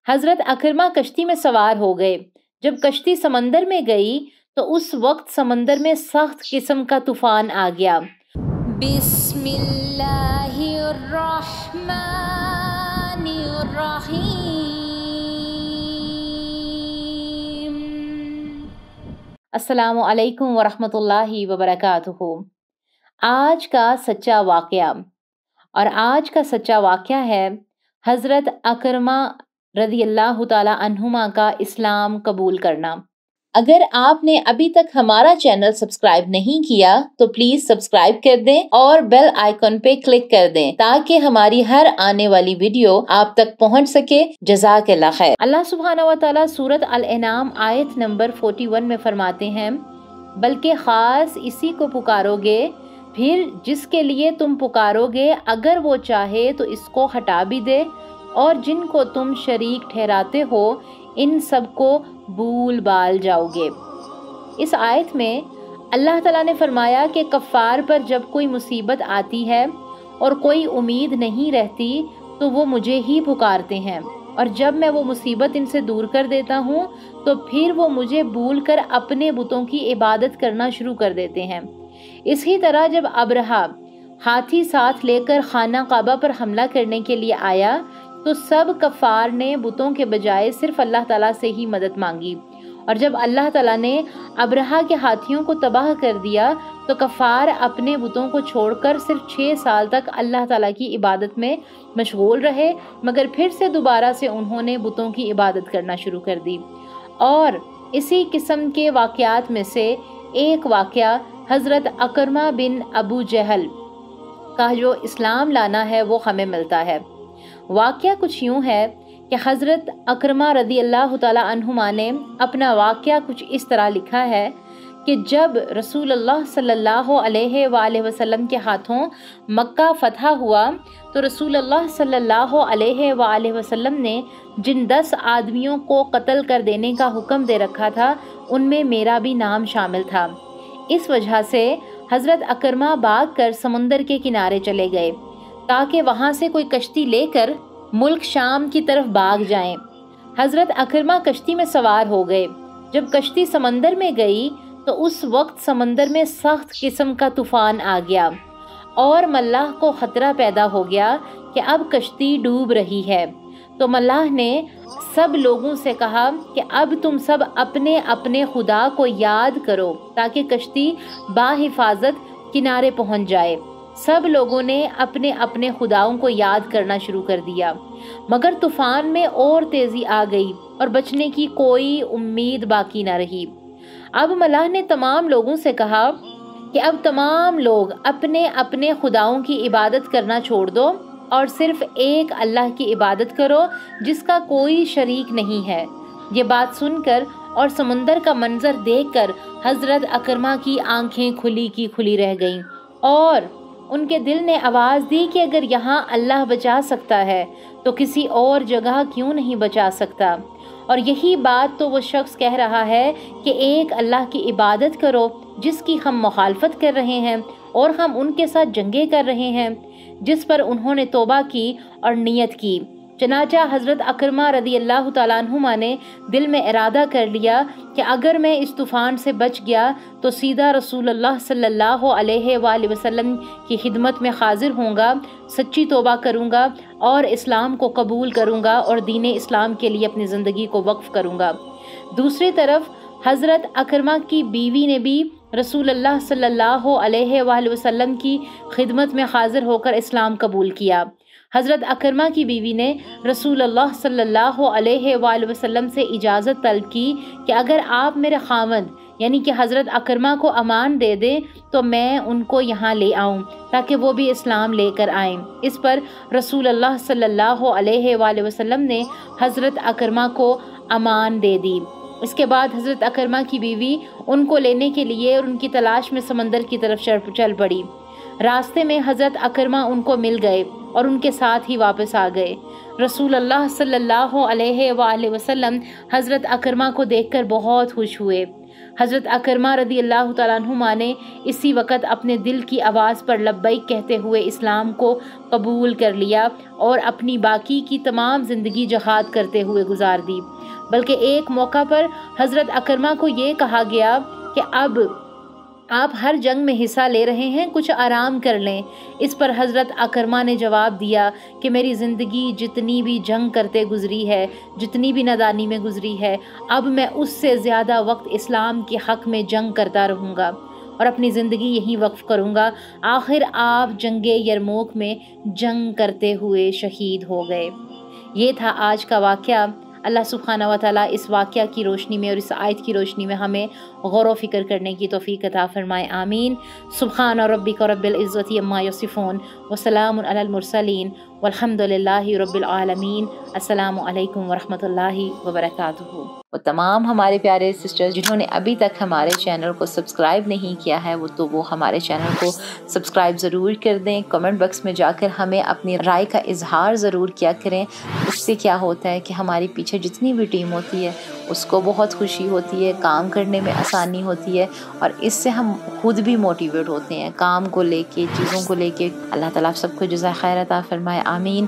حضرت اکرمہ کشتی میں سوار ہو گئے۔ جب کشتی سمندر میں گئی تو اس وقت سمندر میں سخت قسم کا طوفان آ گیا۔ بسم اللہ الرحمن الرحیم۔ السلام علیکم ورحمۃ اللہ وبرکاتہ۔ آج کا سچا واقعہ، اور آج کا سچا واقعہ ہے حضرت اکرمہ رضی اللہ تعالی عنہما کا اسلام قبول کرنا۔ اگر آپ نے ابھی تک ہمارا چینل سبسکرائب نہیں کیا تو پلیز سبسکرائب کر دیں اور بیل آئیکن پہ کلک کر دیں تاکہ ہماری ہر آنے والی ویڈیو آپ تک پہنچ سکے۔ جزاک اللہ خیر۔ اللہ سبحانہ و تعالیٰ سورۃ الانعام آیت نمبر 41 میں فرماتے ہیں، بلکہ خاص اسی کو پکارو گے، پھر جس کے لیے تم پکارو گے اگر وہ چاہے تو اس کو ہٹا بھی دے، اور جن کو تم شریک ٹھہراتے ہو ان سب کو بھول بال جاؤ گے۔ اس آیت میں اللہ تعالیٰ نے فرمایا کہ کفار پر جب کوئی مصیبت آتی ہے اور کوئی امید نہیں رہتی تو وہ مجھے ہی پکارتے ہیں، اور جب میں وہ مصیبت ان سے دور کر دیتا ہوں تو پھر وہ مجھے بھول کر اپنے بتوں کی عبادت کرنا شروع کر دیتے ہیں۔ اسی طرح جب ابرہہ ہاتھی ساتھ لے کر خانہ کعبہ پر حملہ کرنے کے لیے آیا تو سب کفار نے بتوں کے بجائے صرف اللہ تعالیٰ سے ہی مدد مانگی، اور جب اللہ تعالیٰ نے ابرہہ کے ہاتھیوں کو تباہ کر دیا تو کفار اپنے بتوں کو چھوڑ کر صرف 6 سال تک اللہ تعالیٰ کی عبادت میں مشغول رہے، مگر پھر سے دوبارہ سے انہوں نے بتوں کی عبادت کرنا شروع کر دی۔ اور اسی قسم کے واقعات میں سے ایک واقعہ حضرت اکرمہ بن ابو جہل کا جو اسلام لانا ہے وہ ہمیں ملتا ہے۔ واقعہ کچھ یوں ہے کہ حضرت اکرمہ رضی اللہ تعالی عنہما نے اپنا واقعہ کچھ اس طرح لکھا ہے کہ جب رسول اللہ صلی اللہ علیہ وآلہ وسلم کے ہاتھوں مکہ فتح ہوا تو رسول اللہ صلی اللہ علیہ وآلہ وسلم نے جن 10 آدمیوں کو قتل کر دینے کا حکم دے رکھا تھا ان میں میرا بھی نام شامل تھا۔ اس وجہ سے حضرت اکرمہ بھاگ کر سمندر کے کنارے چلے گئے تاکہ وہاں سے کوئی کشتی لے کر ملک شام کی طرف بھاگ جائیں۔ حضرت اکرمہ کشتی میں سوار ہو گئے۔ جب کشتی سمندر میں گئی تو اس وقت سمندر میں سخت قسم کا طوفان آ گیا اور ملاح کو خطرہ پیدا ہو گیا کہ اب کشتی ڈوب رہی ہے، تو ملاح نے سب لوگوں سے کہا کہ اب تم سب اپنے اپنے خدا کو یاد کرو تاکہ کشتی باحفاظت کنارے پہنچ جائے۔ سب لوگوں نے اپنے اپنے خداؤں کو یاد کرنا شروع کر دیا، مگر طوفان میں اور تیزی آ گئی اور بچنے کی کوئی امید باقی نہ رہی۔ اب ملاح نے تمام لوگوں سے کہا کہ اب تمام لوگ اپنے اپنے خداؤں کی عبادت کرنا چھوڑ دو اور صرف ایک اللہ کی عبادت کرو جس کا کوئی شریک نہیں ہے۔ یہ بات سن کر اور سمندر کا منظر دیکھ کر حضرت اکرمہ کی آنکھیں کھلی کی کھلی رہ گئیں، اور ان کے دل نے آواز دی کہ اگر یہاں اللہ بچا سکتا ہے تو کسی اور جگہ کیوں نہیں بچا سکتا، اور یہی بات تو وہ شخص کہہ رہا ہے کہ ایک اللہ کی عبادت کرو جس کی ہم مخالفت کر رہے ہیں اور ہم ان کے ساتھ جنگیں کر رہے ہیں، جس پر انہوں نے توبہ کی اور نیت کی۔ چنانچہ حضرت اکرمہ رضی اللہ تعالیٰ عنہما نے دل میں ارادہ کر لیا کہ اگر میں اس طوفان سے بچ گیا تو سیدھا رسول اللہ صلی اللہ علیہ وآلہ وسلم کی خدمت میں حاضر ہوں گا، سچی توبہ کروں گا اور اسلام کو قبول کروں گا اور دین اسلام کے لیے اپنی زندگی کو وقف کروں گا۔ دوسری طرف حضرت اکرمہ کی بیوی نے بھی رسول اللہ صلی اللہ علیہ وآلہ وسلم کی خدمت میں حاضر ہو کر اسلام قبول کیا۔ حضرت اکرمہ کی بیوی نے رسول اللہ صلی اللہ علیہ وآلہ وسلم سے اجازت طلب کی کہ اگر آپ میرے خاوند یعنی کہ حضرت اکرمہ کو امان دے دیں تو میں ان کو یہاں لے آؤں تاکہ وہ بھی اسلام لے کر آئیں۔ اس پر رسول اللہ صلی اللہ علیہ وآلہ وسلم نے حضرت اکرمہ کو امان دے دی۔ اس کے بعد حضرت اکرمہ کی بیوی ان کو لینے کے لیے اور ان کی تلاش میں سمندر کی طرف چل پڑی۔ راستے میں حضرت اکرمہ ان کو مل گئے اور ان کے ساتھ ہی واپس آ گئے۔ رسول اللہ صلی اللہ علیہ وآلہ وسلم حضرت اکرمہ کو دیکھ کر بہت خوش ہوئے۔ حضرت اکرمہ رضی اللہ تعالیٰ عنہما نے اسی وقت اپنے دل کی آواز پر لبیک کہتے ہوئے اسلام کو قبول کر لیا اور اپنی باقی کی تمام زندگی جہاد کرتے ہوئے گزار دی۔ بلکہ ایک موقع پر حضرت اکرمہ کو یہ کہا گیا کہ اب آپ ہر جنگ میں حصہ لے رہے ہیں، کچھ آرام کر لیں۔ اس پر حضرت اکرمہ نے جواب دیا کہ میری زندگی جتنی بھی جنگ کرتے گزری ہے، جتنی بھی نادانی میں گزری ہے، اب میں اس سے زیادہ وقت اسلام کے حق میں جنگ کرتا رہوں گا اور اپنی زندگی یہیں وقف کروں گا۔ آخر آپ جنگ یرموک میں جنگ کرتے ہوئے شہید ہو گئے۔ یہ تھا آج کا واقعہ۔ اللہ سبحانہ و تعالیٰ اس واقعہ کی روشنی میں اور اس آیت کی روشنی میں ہمیں غور و فکر کرنے کی توفیق عطا فرمائے، آمین۔ سبحان ربک رب العزت عما یصفون وسلام علی المرسلین والحمد للہ رب العالمین۔ السلام علیکم ورحمۃ اللہ وبرکاتہ۔ وہ تمام ہمارے پیارے سسٹرز جنہوں نے ابھی تک ہمارے چینل کو سبسکرائب نہیں کیا ہے وہ ہمارے چینل کو سبسکرائب ضرور کر دیں۔ کمنٹ باکس میں جا کر ہمیں اپنی رائے کا اظہار ضرور کیا کریں۔ اس سے کیا ہوتا ہے کہ ہماری پیچھے جتنی بھی ٹیم ہوتی ہے اس کو بہت خوشی ہوتی ہے، کام کرنے میں آسانی ہوتی ہے، اور اس سے ہم خود بھی موٹیویٹ ہوتے ہیں کام کو لے کے، چیزوں کو لے کے۔ اللہ تعالیٰ سب کو جزائے خیر عطا فرمائے، آمین۔